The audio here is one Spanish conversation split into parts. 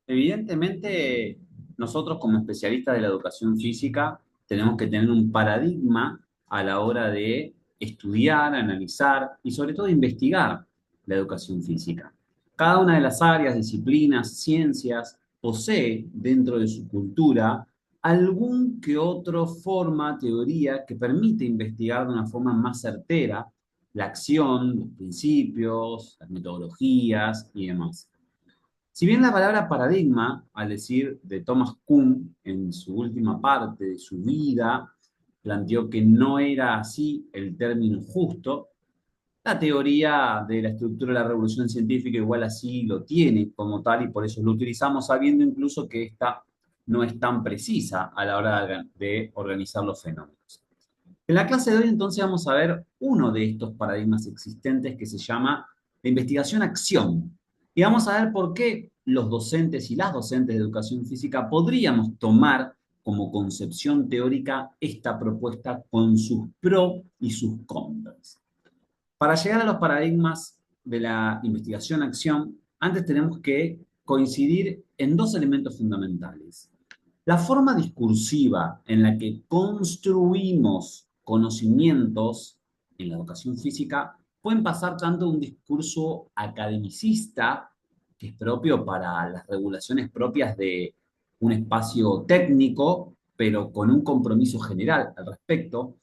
Evidentemente, nosotros como especialistas de la educación física tenemos que tener un paradigma a la hora de estudiar, analizar y sobre todo investigar la educación física. Cada una de las áreas, disciplinas, ciencias posee dentro de su cultura algún que otro forma, teoría que permite investigar de una forma más certera la acción, los principios, las metodologías y demás. Si bien la palabra paradigma, al decir de Thomas Kuhn en su última parte de su vida, planteó que no era así el término justo, la teoría de la estructura de la revolución científica igual así lo tiene como tal y por eso lo utilizamos sabiendo incluso que esta no es tan precisa a la hora de organizar los fenómenos. En la clase de hoy entonces vamos a ver uno de estos paradigmas existentes que se llama la investigación-acción. Y vamos a ver por qué los docentes y las docentes de educación física podríamos tomar como concepción teórica esta propuesta con sus pros y sus contras. Para llegar a los paradigmas de la investigación-acción, antes tenemos que coincidir en dos elementos fundamentales. La forma discursiva en la que construimos conocimientos en la educación física pueden pasar tanto de un discurso academicista, que es propio para las regulaciones propias de un espacio técnico, pero con un compromiso general al respecto,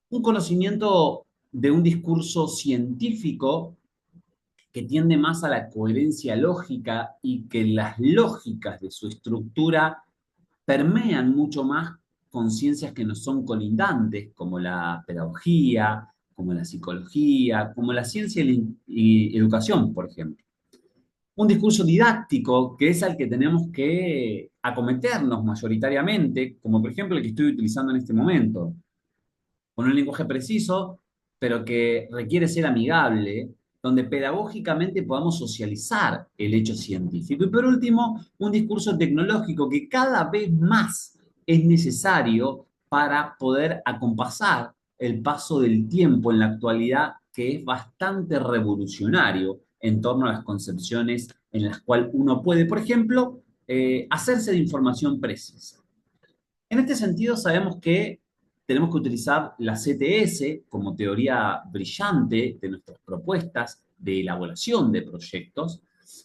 un conocimiento de un discurso científico que tiende más a la coherencia lógica y que las lógicas de su estructura permean mucho más con ciencias que no son colindantes, como la pedagogía, como la psicología, como la ciencia y educación, por ejemplo. Un discurso didáctico que es al que tenemos que acometernos mayoritariamente, como por ejemplo el que estoy utilizando en este momento, con un lenguaje preciso, pero que requiere ser amigable, donde pedagógicamente podamos socializar el hecho científico. Y por último, un discurso tecnológico que cada vez más es necesario para poder acompasar el paso del tiempo en la actualidad, que es bastante revolucionario en torno a las concepciones en las cuales uno puede, por ejemplo, hacerse de información precisa. En este sentido, sabemos que tenemos que utilizar la CTS como teoría brillante de nuestras propuestas de elaboración de proyectos,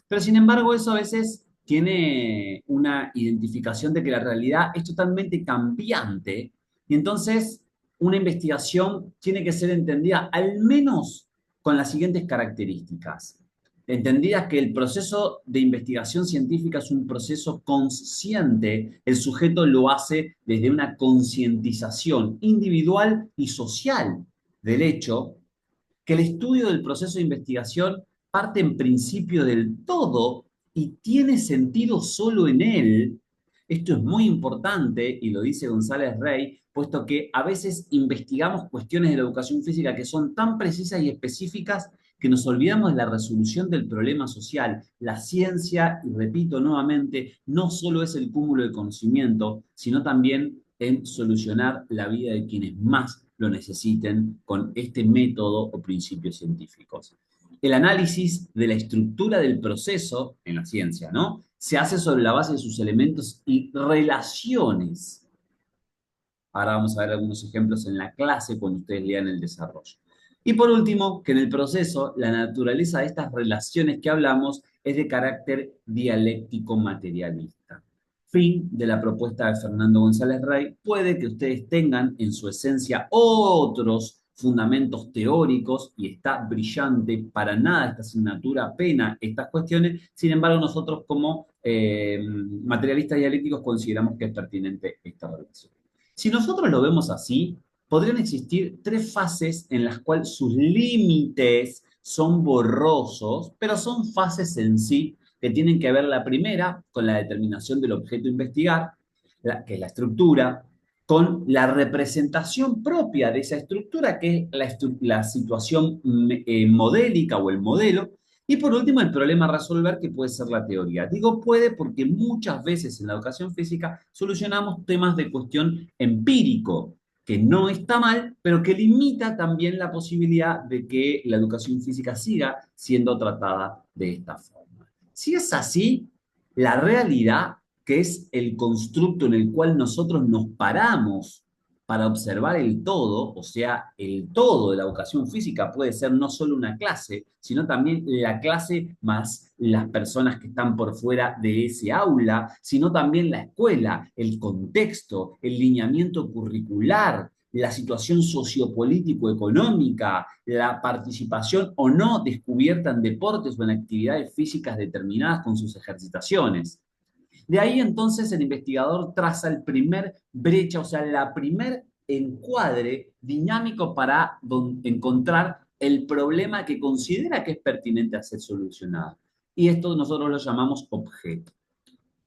pero sin embargo eso a veces tiene una identificación de que la realidad es totalmente cambiante y entonces una investigación tiene que ser entendida al menos con las siguientes características. Entendida que el proceso de investigación científica es un proceso consciente, el sujeto lo hace desde una concientización individual y social del hecho, que el estudio del proceso de investigación parte en principio del todo y tiene sentido solo en él. Esto es muy importante y lo dice González Rey, puesto que a veces investigamos cuestiones de la educación física que son tan precisas y específicas que nos olvidamos de la resolución del problema social. La ciencia, y repito nuevamente, no solo es el cúmulo de conocimiento, sino también en solucionar la vida de quienes más lo necesiten con este método o principios científicos. El análisis de la estructura del proceso en la ciencia, ¿no? Se hace sobre la base de sus elementos y relaciones. Ahora vamos a ver algunos ejemplos en la clase cuando ustedes lean el desarrollo. Y por último, que en el proceso la naturaleza de estas relaciones que hablamos es de carácter dialéctico materialista. Fin de la propuesta de Fernando González Rey. Puede que ustedes tengan en su esencia otros fundamentos teóricos y está brillante, para nada esta asignatura pena estas cuestiones, sin embargo nosotros como materialistas dialécticos consideramos que es pertinente esta relación. Si nosotros lo vemos así, podrían existir tres fases en las cuales sus límites son borrosos, pero son fases en sí que tienen que ver la primera con la determinación del objeto a investigar, que es la estructura, con la representación propia de esa estructura, que es la situación modélica o el modelo, y por último, el problema a resolver, que puede ser la teoría. Digo puede porque muchas veces en la educación física solucionamos temas de cuestión empírico, que no está mal, pero que limita también la posibilidad de que la educación física siga siendo tratada de esta forma. Si es así, La realidad, que es el constructo en el cual nosotros nos paramos para observar el todo, o sea, el todo de la educación física puede ser no solo una clase, sino también la clase más las personas que están por fuera de ese aula, sino también la escuela, el contexto, el lineamiento curricular, la situación sociopolítico-económica, la participación o no descubierta en deportes o en actividades físicas determinadas con sus ejercitaciones. De ahí entonces el investigador traza el primer brecha, o sea, la primer encuadre dinámico para encontrar el problema que considera que es pertinente a ser solucionado. Y esto nosotros lo llamamos objeto.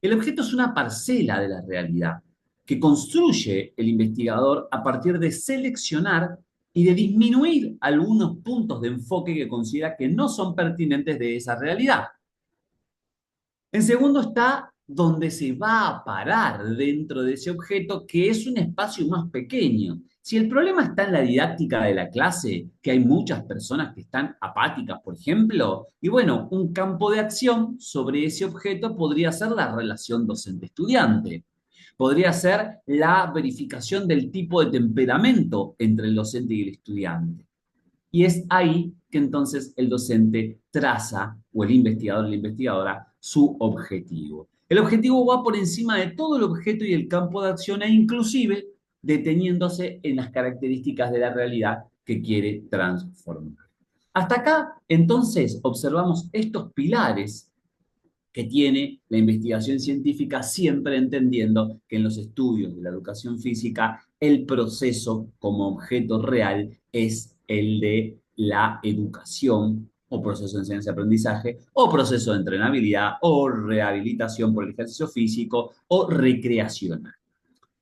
El objeto es una parcela de la realidad que construye el investigador a partir de seleccionar y de disminuir algunos puntos de enfoque que considera que no son pertinentes de esa realidad. En segundo está donde se va a parar dentro de ese objeto, que es un espacio más pequeño. Si el problema está en la didáctica de la clase, que hay muchas personas que están apáticas, por ejemplo, y bueno, un campo de acción sobre ese objeto podría ser la relación docente-estudiante. Podría ser la verificación del tipo de temperamento entre el docente y el estudiante. Y es ahí que entonces el docente traza, o el investigador o la investigadora, su objetivo. El objetivo va por encima de todo el objeto y el campo de acción e inclusive deteniéndose en las características de la realidad que quiere transformar. Hasta acá, entonces, observamos estos pilares que tiene la investigación científica, siempre entendiendo que en los estudios de la educación física el proceso como objeto real es el de la educación o proceso de enseñanza-aprendizaje, o proceso de entrenabilidad, o rehabilitación por el ejercicio físico, o recreacional.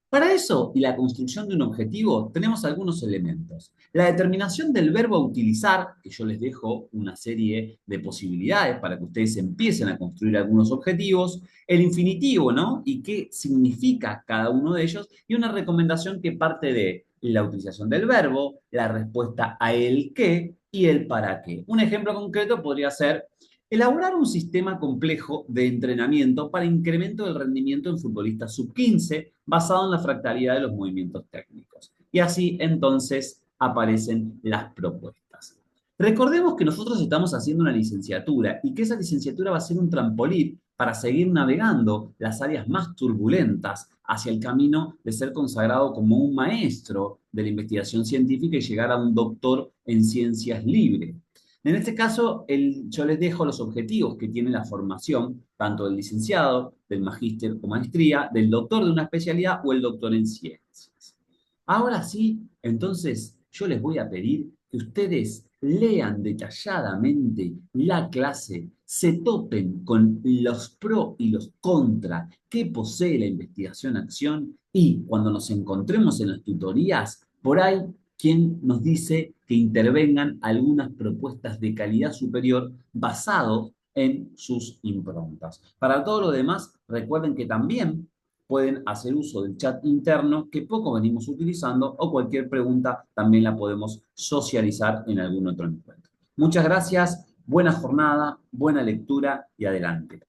Para eso y la construcción de un objetivo tenemos algunos elementos. La determinación del verbo a utilizar, que yo les dejo una serie de posibilidades para que ustedes empiecen a construir algunos objetivos, el infinitivo, ¿no? Y qué significa cada uno de ellos, y una recomendación que parte de la utilización del verbo, la respuesta a el qué y el para qué. Un ejemplo concreto podría ser elaborar un sistema complejo de entrenamiento para incremento del rendimiento en futbolistas sub-15 basado en la fractalidad de los movimientos técnicos. Y así entonces aparecen las propuestas. Recordemos que nosotros estamos haciendo una licenciatura y que esa licenciatura va a ser un trampolín para seguir navegando las áreas más turbulentas hacia el camino de ser consagrado como un maestro de la investigación científica y llegar a un doctor en ciencias libres. En este caso, yo les dejo los objetivos que tiene la formación, tanto del licenciado, del magíster o maestría, del doctor de una especialidad o el doctor en ciencias. Ahora sí, entonces yo les voy a pedir que ustedes lean detalladamente la clase, se topen con los pros y los contra que posee la investigación-acción y cuando nos encontremos en las tutorías, por ahí quien nos dice que intervengan algunas propuestas de calidad superior basado en sus improntas. Para todo lo demás, recuerden que también pueden hacer uso del chat interno que poco venimos utilizando o cualquier pregunta también la podemos socializar en algún otro encuentro. Muchas gracias, buena jornada, buena lectura y adelante.